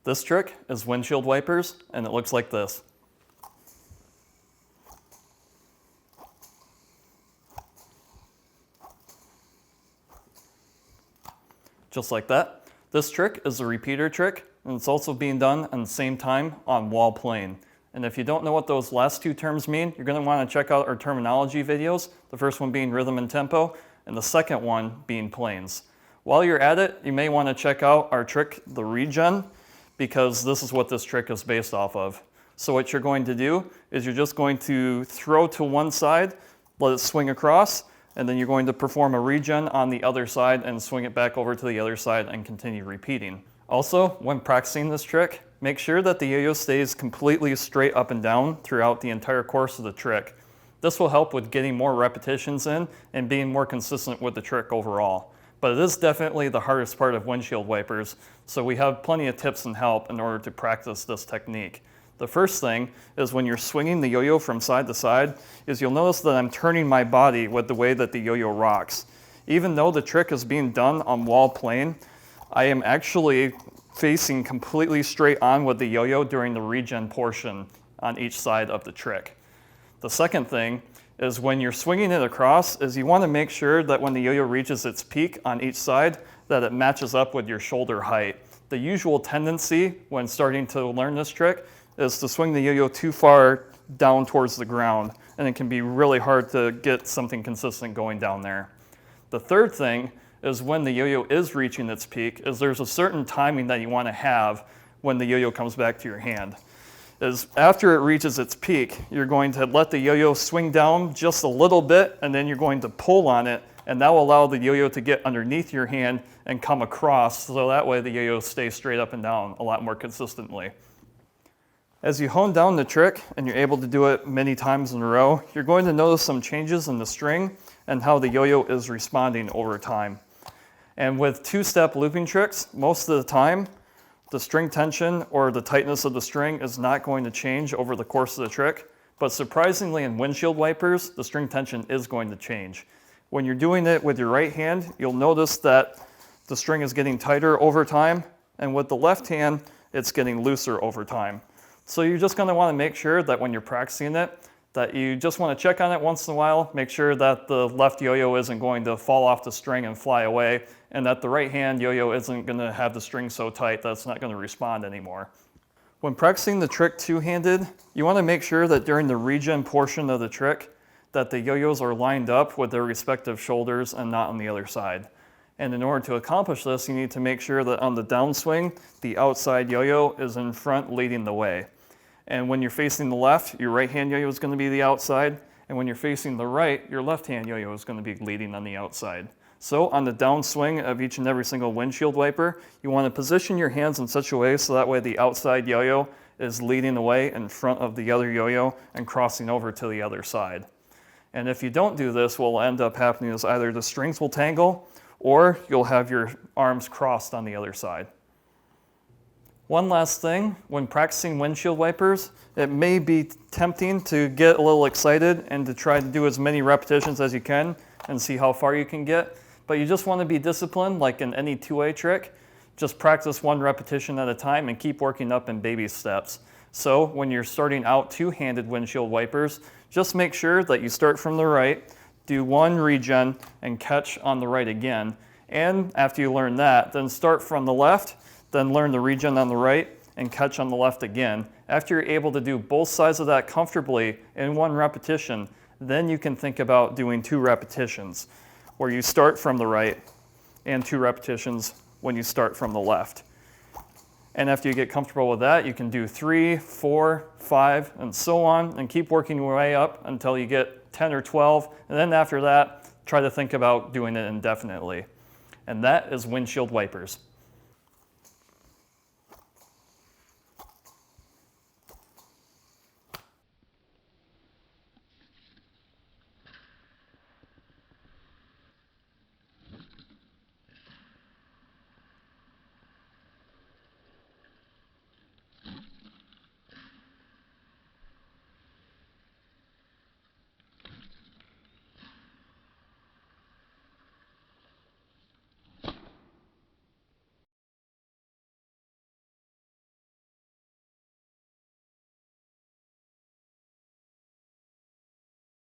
This trick is windshield wipers, and it looks like this. Just like that. This trick is a repeater trick, and it's also being done at the same time on wall plane. And if you don't know what those last two terms mean, you're going to want to check out our terminology videos, the first one being rhythm and tempo, and the second one being planes. While you're at it, you may want to check out our trick, the regen, because this is what this trick is based off of. So what you're going to do is you're just going to throw to one side, let it swing across, and then you're going to perform a regen on the other side and swing it back over to the other side and continue repeating. Also, when practicing this trick, make sure that the yo-yo stays completely straight up and down throughout the entire course of the trick. This will help with getting more repetitions in and being more consistent with the trick overall. But it is definitely the hardest part of windshield wipers, so we have plenty of tips and help in order to practice this technique. The first thing is when you're swinging the yo-yo from side to side, is you'll notice that I'm turning my body with the way that the yo-yo rocks. Even though the trick is being done on wall plane, I am actually facing completely straight on with the yo-yo during the regen portion on each side of the trick. The second thing is when you're swinging it across, is you want to make sure that when the yo-yo reaches its peak on each side, that it matches up with your shoulder height. The usual tendency when starting to learn this trick is to swing the yo-yo too far down towards the ground, and it can be really hard to get something consistent going down there. The third thing is when the yo-yo is reaching its peak, is there's a certain timing that you want to have when the yo-yo comes back to your hand. Is after it reaches its peak, you're going to let the yo-yo swing down just a little bit, and then you're going to pull on it, and that will allow the yo-yo to get underneath your hand and come across, so that way the yo-yo stays straight up and down a lot more consistently. As you hone down the trick and you're able to do it many times in a row, you're going to notice some changes in the string and how the yo-yo is responding over time. And with two-step looping tricks, most of the time, the string tension or the tightness of the string is not going to change over the course of the trick, but surprisingly in windshield wipers, the string tension is going to change. When you're doing it with your right hand, you'll notice that the string is getting tighter over time, and with the left hand, it's getting looser over time. So you're just going to want to make sure that when you're practicing it, that you just want to check on it once in a while, make sure that the left yo-yo isn't going to fall off the string and fly away, and that the right hand yo-yo isn't going to have the string so tight that it's not going to respond anymore. When practicing the trick two-handed, you want to make sure that during the regen portion of the trick, that the yo-yos are lined up with their respective shoulders and not on the other side. And in order to accomplish this, you need to make sure that on the downswing, the outside yo-yo is in front leading the way. And when you're facing the left, your right hand yo-yo is going to be the outside, and when you're facing the right, your left hand yo-yo is going to be leading on the outside. So on the downswing of each and every single windshield wiper, you want to position your hands in such a way so that way the outside yo-yo is leading the way in front of the other yo-yo and crossing over to the other side. And if you don't do this, what will end up happening is either the strings will tangle or you'll have your arms crossed on the other side. One last thing, when practicing windshield wipers, it may be tempting to get a little excited and to try to do as many repetitions as you can and see how far you can get. But you just want to be disciplined, like in any two-way trick. Just practice one repetition at a time and keep working up in baby steps. So when you're starting out two-handed windshield wipers, just make sure that you start from the right, do one regen, and catch on the right again. And after you learn that, then start from the left, then learn the regen on the right, and catch on the left again. After you're able to do both sides of that comfortably in one repetition, then you can think about doing two repetitions, where you start from the right, and two repetitions when you start from the left. And after you get comfortable with that, you can do 3, 4, 5, and so on, and keep working your way up until you get 10 or 12, and then after that, try to think about doing it indefinitely. And that is windshield wipers.